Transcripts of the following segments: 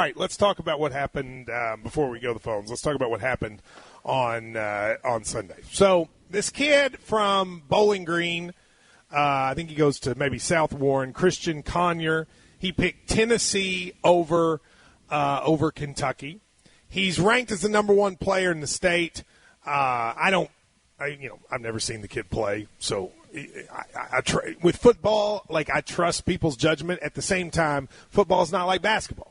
right, let's talk about what happened before we go to the phones. Let's talk about what happened on Sunday. So this kid from Bowling Green, I think he goes to maybe South Warren, Christian Conyer, he picked Tennessee over Kentucky. He's ranked as the number one player in the state. I've never seen the kid play, so with football, I trust people's judgment. At the same time, football is not like basketball.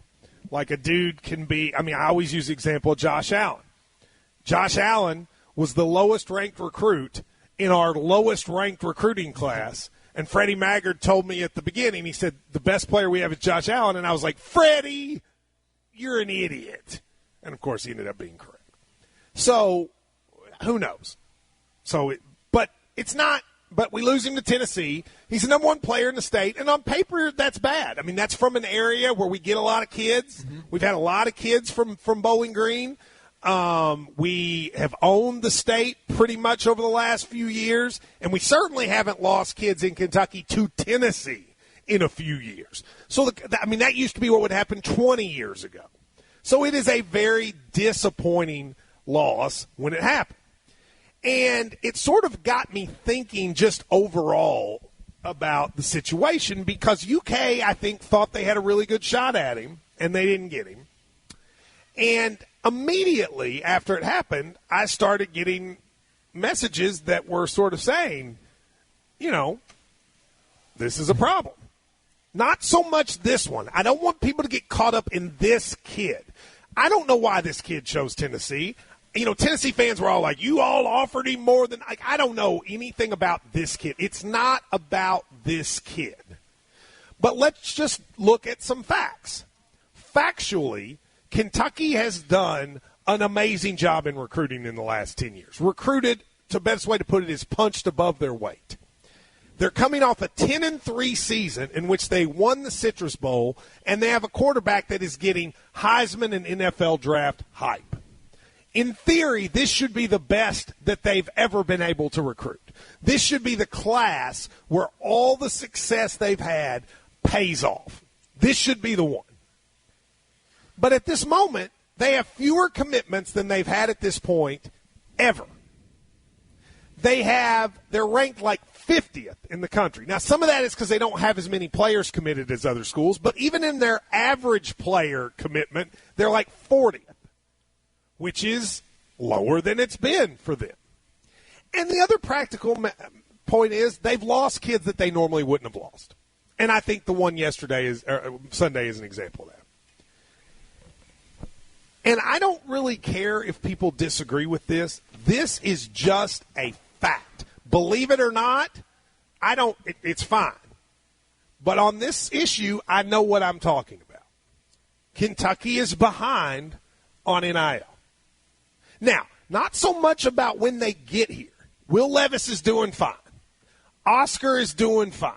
Like a dude can be – I always use the example of Josh Allen. Josh Allen was the lowest-ranked recruit in our lowest-ranked recruiting class, and Freddie Maggard told me at the beginning, he said, the best player we have is Josh Allen, and I was like, Freddie, you're an idiot. And, of course, he ended up being correct. So, who knows? But it's not – but we lose him to Tennessee. He's the number one player in the state, and on paper, that's bad. That's from an area where we get a lot of kids. Mm-hmm. We've had a lot of kids from Bowling Green. We have owned the state pretty much over the last few years, and we certainly haven't lost kids in Kentucky to Tennessee in a few years. So, that used to be what would happen 20 years ago. So it is a very disappointing loss when it happened. And it sort of got me thinking just overall about the situation because UK, I think, thought they had a really good shot at him, and they didn't get him. And immediately after it happened, I started getting messages that were sort of saying, this is a problem. Not so much this one. I don't want people to get caught up in this kid. I don't know why this kid chose Tennessee. Tennessee fans were all like, you all offered him more than – I don't know anything about this kid. It's not about this kid. But let's just look at some facts. Factually, Kentucky has done an amazing job in recruiting in the last 10 years. Recruited, the best way to put it is punched above their weight. They're coming off a 10-3 season in which they won the Citrus Bowl, and they have a quarterback that is getting Heisman and NFL draft hype. In theory, this should be the best that they've ever been able to recruit. This should be the class where all the success they've had pays off. This should be the one. But at this moment, they have fewer commitments than they've had at this point ever. They're ranked like 50th in the country. Now, some of that is because they don't have as many players committed as other schools, but even in their average player commitment, they're like 40th. Which is lower than it's been for them. And the other practical point is they've lost kids that they normally wouldn't have lost. And I think the one Sunday is an example of that. And I don't really care if people disagree with this. This is just a fact. Believe it or not, it's fine. But on this issue, I know what I'm talking about. Kentucky is behind on NIL. Now, not so much about when they get here. Will Levis is doing fine. Oscar is doing fine.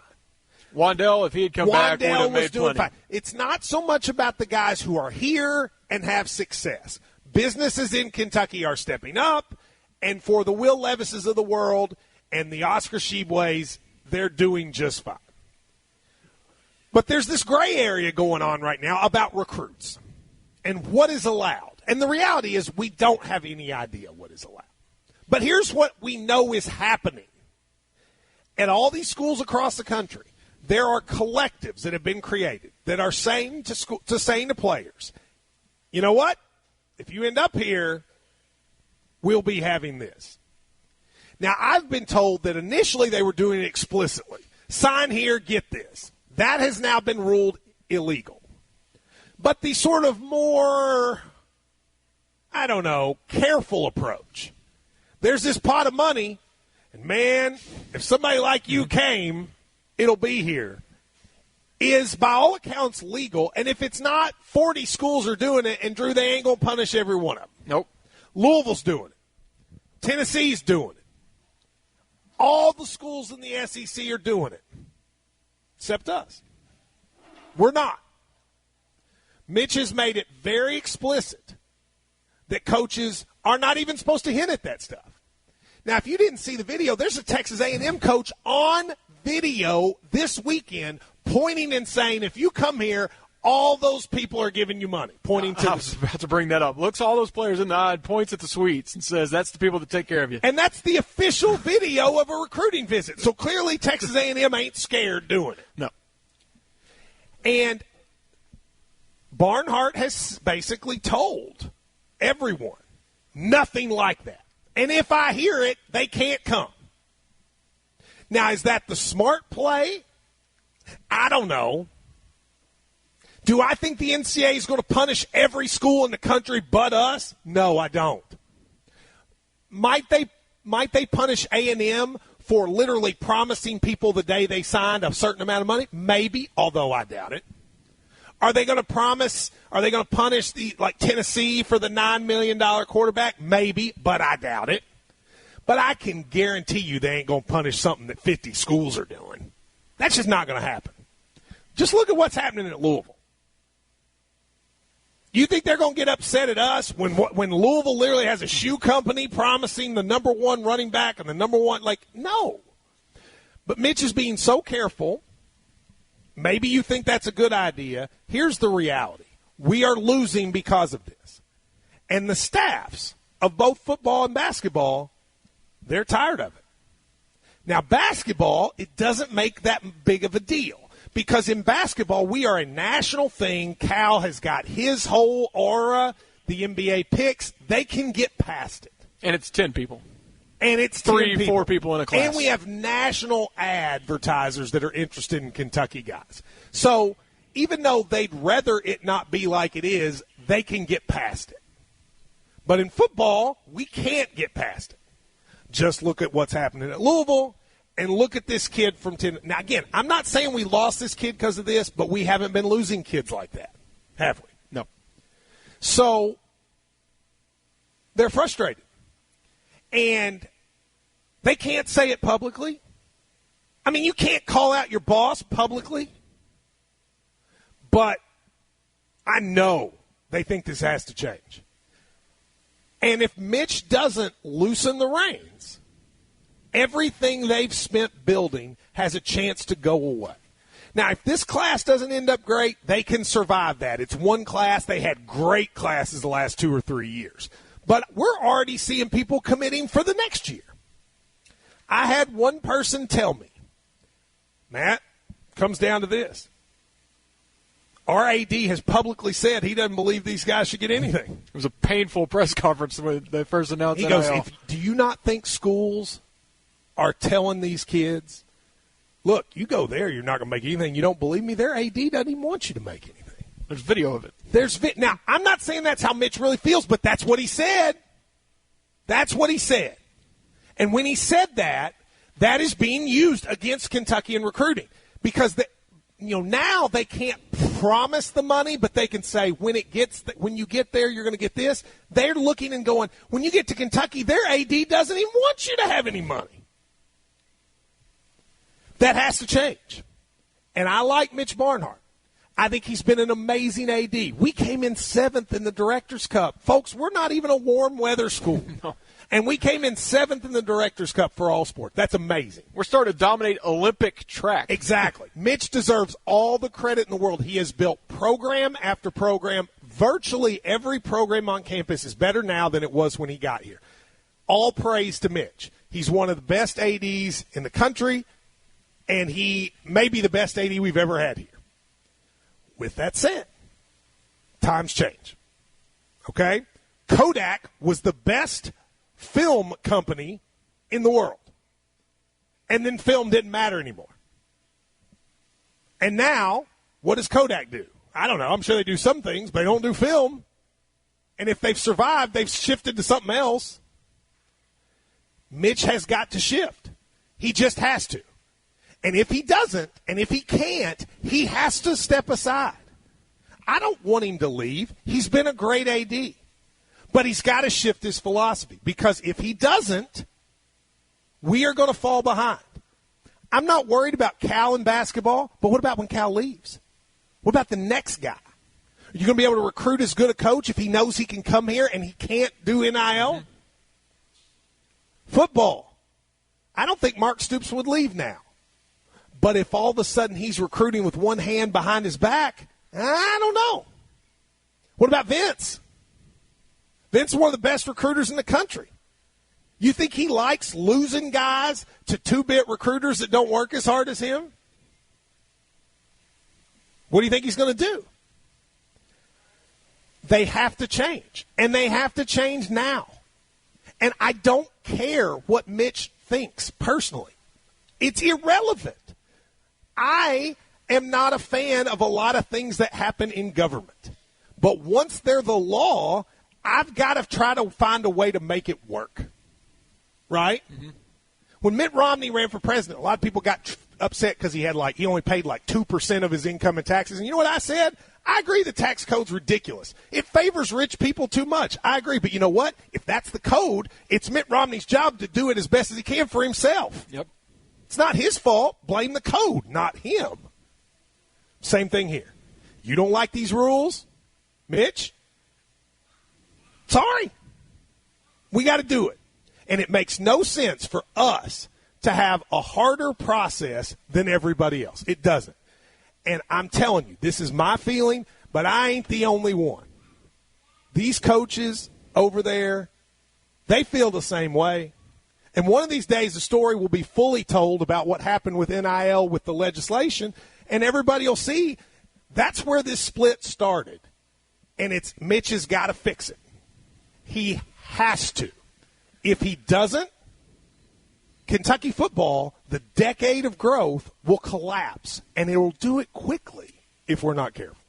Wandell, if he had come back, would have made doing plenty. fine. It's not so much about the guys who are here and have success. Businesses in Kentucky are stepping up, and for the Will Levises of the world and the Oscar Tshiebwes, they're doing just fine. But there's this gray area going on right now about recruits and what is allowed. And the reality is we don't have any idea what is allowed. But here's what we know is happening. At all these schools across the country, there are collectives that have been created that are saying to players, you know what? If you end up here, we'll be having this. Now, I've been told that initially they were doing it explicitly. Sign here, get this. That has now been ruled illegal. But the sort of more, careful approach. There's this pot of money, and man, if somebody like you came, it'll be here, is by all accounts legal. And if it's not, 40 schools are doing it, and Drew, they ain't going to punish every one of them. Nope. Louisville's doing it. Tennessee's doing it. All the schools in the SEC are doing it, except us. We're not. Mitch has made it very explicit that coaches are not even supposed to hint at that stuff. Now, if you didn't see the video, there's a Texas A&M coach on video this weekend pointing and saying, if you come here, all those people are giving you money, pointing to I was about to bring that up. Looks all those players in the eye, points at the suites, and says, that's the people that take care of you. And that's the official video of a recruiting visit. So clearly Texas A&M ain't scared doing it. No. And Barnhart has basically told everyone nothing like that. And if I hear it, they can't come. Now, is that the smart play? I don't know. Do I think the NCAA is going to punish every school in the country but us? No, I don't. Might they punish A&M for literally promising people the day they signed a certain amount of money? Maybe, although I doubt it. Are they going to punish Tennessee for the $9 million quarterback? Maybe, but I doubt it. But I can guarantee you they ain't going to punish something that 50 schools are doing. That's just not going to happen. Just look at what's happening at Louisville. You think they're going to get upset at us when Louisville literally has a shoe company promising the number one running back and the number one? No. But Mitch is being so careful. Maybe you think that's a good idea. Here's the reality. We are losing because of this. And the staffs of both football and basketball, they're tired of it. Now, basketball, it doesn't make that big of a deal because in basketball, we are a national thing. Cal has got his whole aura. The NBA picks, they can get past it. And it's 10 people. And it's 4 people in a class. And we have national advertisers that are interested in Kentucky guys. So even though they'd rather it not be like it is, they can get past it. But in football, we can't get past it. Just look at what's happening at Louisville and look at this kid from Tennessee. Now, again, I'm not saying we lost this kid because of this, but we haven't been losing kids like that, have we? No. So they're frustrated. And they can't say it publicly. I mean, you can't call out your boss publicly. But I know they think this has to change. And if Mitch doesn't loosen the reins, everything they've spent building has a chance to go away. Now, if this class doesn't end up great, they can survive that. It's one class. They had great classes the last 2 or 3 years. But we're already seeing people committing for the next year. I had one person tell me, Matt, comes down to this. Our AD has publicly said he doesn't believe these guys should get anything. It was a painful press conference when they first announced NIL. He goes, do you not think schools are telling these kids, look, you go there, you're not going to make anything. You don't believe me? Their AD doesn't even want you to make anything. There's video of it. Now, I'm not saying that's how Mitch really feels, but that's what he said. That's what he said. And when he said that, that is being used against Kentucky in recruiting because now they can't promise the money, but they can say when you get there, you're going to get this. They're looking and going, when you get to Kentucky, their AD doesn't even want you to have any money. That has to change. And I like Mitch Barnhart. I think he's been an amazing AD. We came in 7th in the Directors' Cup. Folks, we're not even a warm weather school. No. And we came in 7th in the Directors' Cup for all sport. That's amazing. We're starting to dominate Olympic track. Exactly. Mitch deserves all the credit in the world. He has built program after program. Virtually every program on campus is better now than it was when he got here. All praise to Mitch. He's one of the best ADs in the country, and he may be the best AD we've ever had here. With that said, times change. Okay? Kodak was the best film company in the world. And then film didn't matter anymore. And now, what does Kodak do? I don't know. I'm sure they do some things, but they don't do film. And if they've survived, they've shifted to something else. Mitch has got to shift. He just has to. And if he doesn't, and if he can't, he has to step aside. I don't want him to leave. He's been a great AD. But he's got to shift his philosophy because if he doesn't, we are going to fall behind. I'm not worried about Cal in basketball, but what about when Cal leaves? What about the next guy? Are you going to be able to recruit as good a coach if he knows he can come here and he can't do NIL? Mm-hmm. Football. I don't think Mark Stoops would leave now. But if all of a sudden he's recruiting with one hand behind his back, I don't know. What about Vince? Vince is one of the best recruiters in the country. You think he likes losing guys to two-bit recruiters that don't work as hard as him? What do you think he's going to do? They have to change, and they have to change now. And I don't care what Mitch thinks personally. It's irrelevant. I am not a fan of a lot of things that happen in government. But once they're the law, I've got to try to find a way to make it work. Right? Mm-hmm. When Mitt Romney ran for president, a lot of people got upset because he only paid 2% of his income in taxes. And you know what I said? I agree the tax code's ridiculous. It favors rich people too much. I agree. But you know what? If that's the code, it's Mitt Romney's job to do it as best as he can for himself. Yep. It's not his fault. Blame the code, not him. Same thing here. You don't like these rules, Mitch? Sorry. We got to do it. And it makes no sense for us to have a harder process than everybody else. It doesn't. And I'm telling you, this is my feeling, but I ain't the only one. These coaches over there, they feel the same way. And one of these days, the story will be fully told about what happened with NIL, with the legislation, and everybody will see that's where this split started. And it's Mitch has got to fix it. He has to. If he doesn't, Kentucky football, the decade of growth, will collapse, and it will do it quickly if we're not careful.